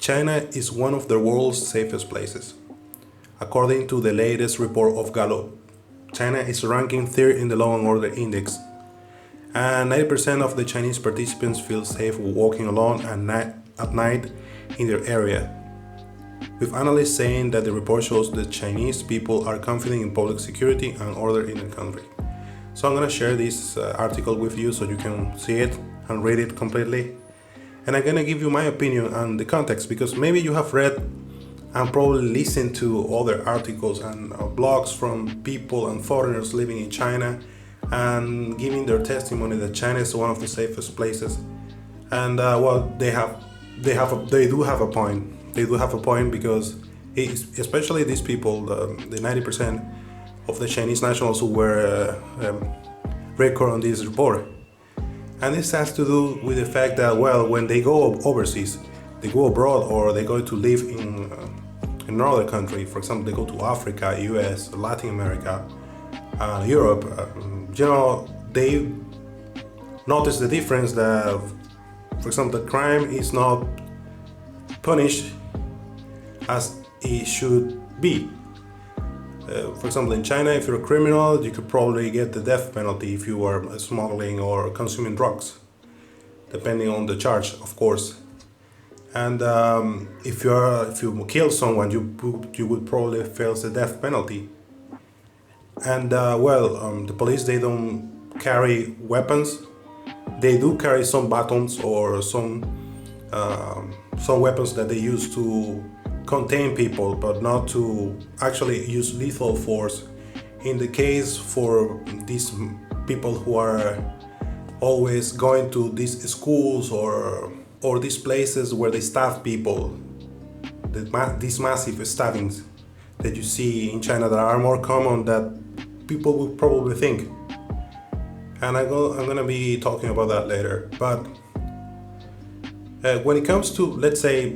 China is one of the world's safest places. According to the latest report of Gallup, China is ranking third in the Law and Order Index, and 90% of the Chinese participants feel safe walking alone at night in their area, with analysts saying that the report shows that Chinese people are confident in public security and order in the country. So I'm going to share this article with you so you can see it and read it completely. And I'm going to give you my opinion on the context, because maybe you have read and probably listened to other articles and blogs from people and foreigners living in China and giving their testimony that China is one of the safest places. And they do have a point. They do have a point, because especially these people, the 90% of the Chinese nationals who were record on this report. And this has to do with the fact that, when they go overseas, they go abroad, or they go to live in another country. For example, they go to Africa, US, Latin America, Europe. They notice the difference that, for example, the crime is not punished as it should be. For example, in China, if you're a criminal, you could probably get the death penalty if you are smuggling or consuming drugs, depending on the charge, of course. And if you kill someone, you would probably face the death penalty. And the police, they don't carry weapons. They do carry some batons or some weapons that they use to contain people, but not to actually use lethal force. In the case for these people who are always going to these schools or these places where they staff people, these massive stabbings that you see in China that are more common than people would probably think. And I'm gonna be talking about that later. But when it comes to, let's say,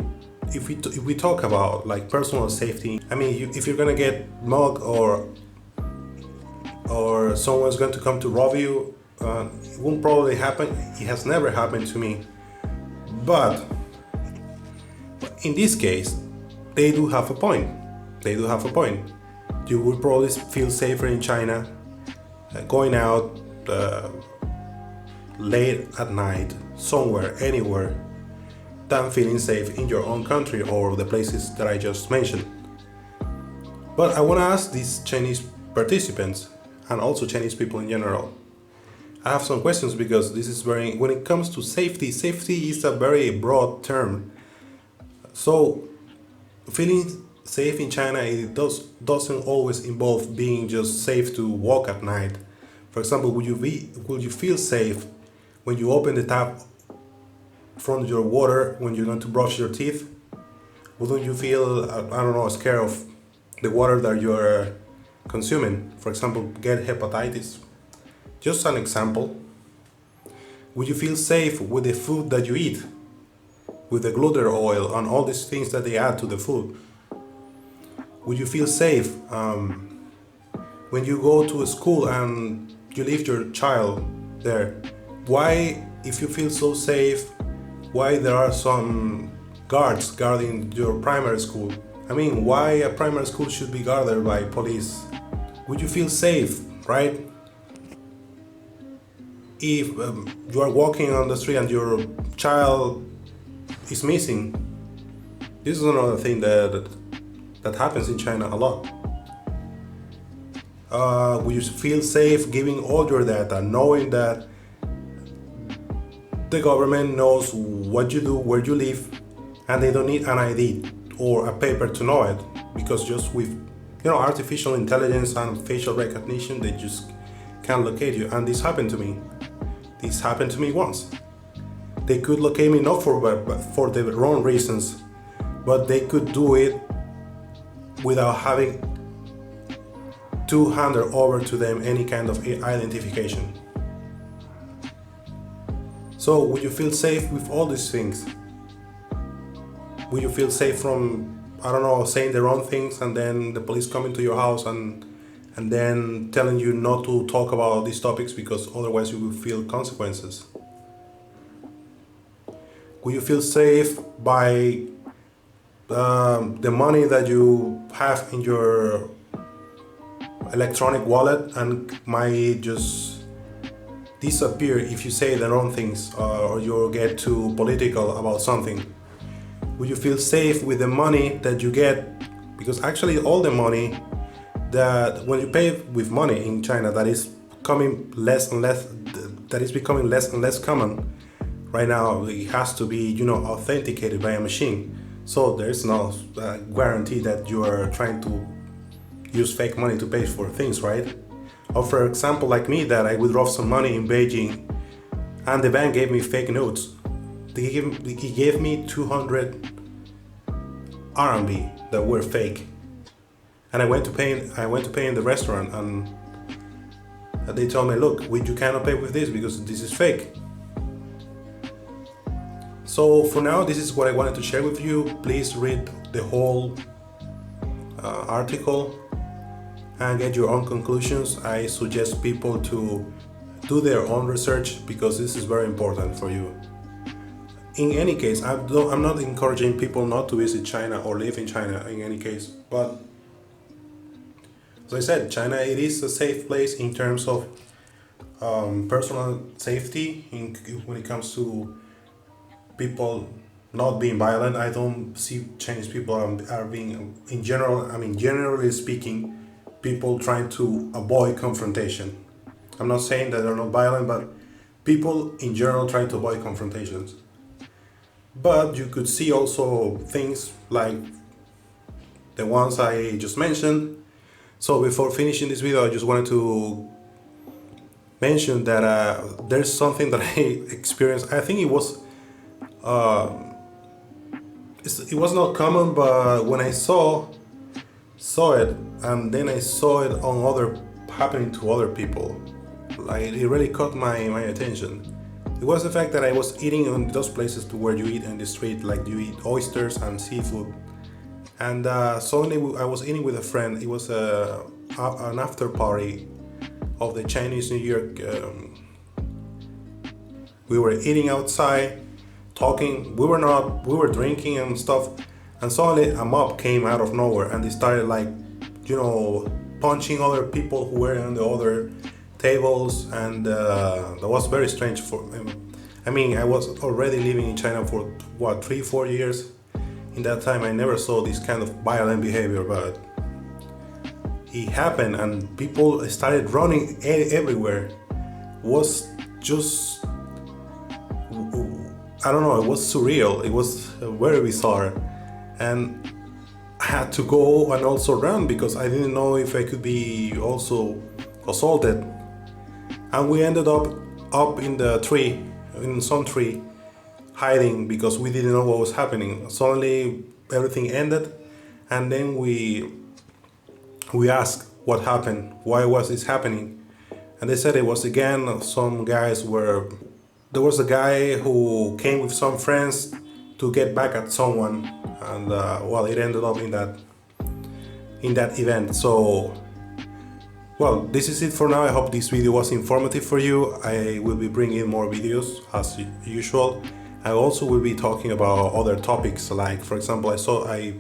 if we talk about like personal safety, I mean, if you're gonna get mugged or someone's going to come to rob you, it won't probably happen. It has never happened to me. But in this case, they do have a point. They do have a point. You would probably feel safer in China going out late at night, somewhere, anywhere, than feeling safe in your own country or the places that I just mentioned. But I want to ask these Chinese participants, and also Chinese people in general, I have some questions, because this is when it comes to safety is a very broad term. So feeling safe in China, it doesn't always involve being just safe to walk at night. For example, would you feel safe when you open the tap from your water when you're going to brush your teeth? Wouldn't you feel, scared of the water that you're consuming? For example, get hepatitis. Just an example. Would you feel safe with the food that you eat? With the gluten oil and all these things that they add to the food? Would you feel safe when you go to a school and you leave your child there? Why, if you feel so safe, why there are some guards guarding your primary school? I mean, why a primary school should be guarded by police? Would you feel safe, right? If you are walking on the street and your child is missing, this is another thing that happens in China a lot. Would you feel safe giving all your data, knowing that the government knows what you do, where you live, and they don't need an ID or a paper to know it, because just with artificial intelligence and facial recognition, they just can locate you. And this happened to me. This happened to me once. They could locate me not for the wrong reasons, but they could do it without having to hand over to them any kind of identification. So would you feel safe with all these things? Would you feel safe from, saying the wrong things and then the police coming to your house and then telling you not to talk about these topics because otherwise you will feel consequences? Will you feel safe by the money that you have in your electronic wallet and might just disappear if you say the wrong things, or you get too political about something. Will you feel safe with the money that you get? Because actually all the money that when you pay with money in China, that is coming less and less, that is becoming less and less common right now. It has to be, authenticated by a machine. So there's no guarantee that you are trying to use fake money to pay for things, right? Or for example, like me, that I withdraw some money in Beijing and the bank gave me fake notes. He gave me 200 RMB that were fake. And I went to pay in the restaurant, and they told me, look, you cannot pay with this because this is fake. So for now, this is what I wanted to share with you. Please read the whole article and get your own conclusions. I suggest people to do their own research because this is very important for you. In any case, I'm not encouraging people not to visit China or live in China in any case, but as I said, China, it is a safe place in terms of personal safety when it comes to people not being violent. I don't see Chinese people are being, generally speaking, people trying to avoid confrontation. I'm not saying that they're not violent, but people in general trying to avoid confrontations. But you could see also things like the ones I just mentioned. So before finishing this video, I just wanted to mention that there's something that I experienced. I think it was not common, but when I saw it, and then I saw it happening to other people, like it really caught my attention. It was the fact that I was eating in those places where you eat in the street, like you eat oysters and seafood. And suddenly I was eating with a friend. It was an after party of the Chinese New Year. We were eating outside, talking. We were drinking and stuff. And suddenly a mob came out of nowhere and they started punching other people who were on the other tables. And that was very strange for me. I was already living in China for 3-4 years. In that time, I never saw this kind of violent behavior, but it happened and people started running everywhere. It was just, I don't know, it was surreal. It was very bizarre. And I had to go and also run because I didn't know if I could be also assaulted. And we ended up in some tree, hiding because we didn't know what was happening. Suddenly everything ended, and then we asked what happened, why was this happening, and they said it was again there was a guy who came with some friends to get back at someone, and it ended up in that event. So this is it for now. I hope this video was informative for you. I will be bringing more videos as usual. I also will be talking about other topics, like for example, I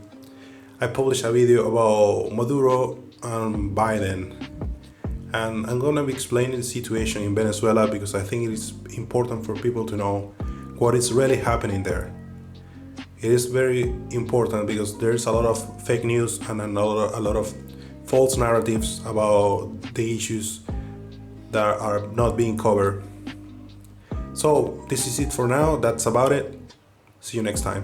published a video about Maduro and Biden, and I'm gonna be explaining the situation in Venezuela because I think it is important for people to know what is really happening there. It is very important because there's a lot of fake news and a lot of false narratives about the issues that are not being covered. So this is it for now. That's about it. See you next time.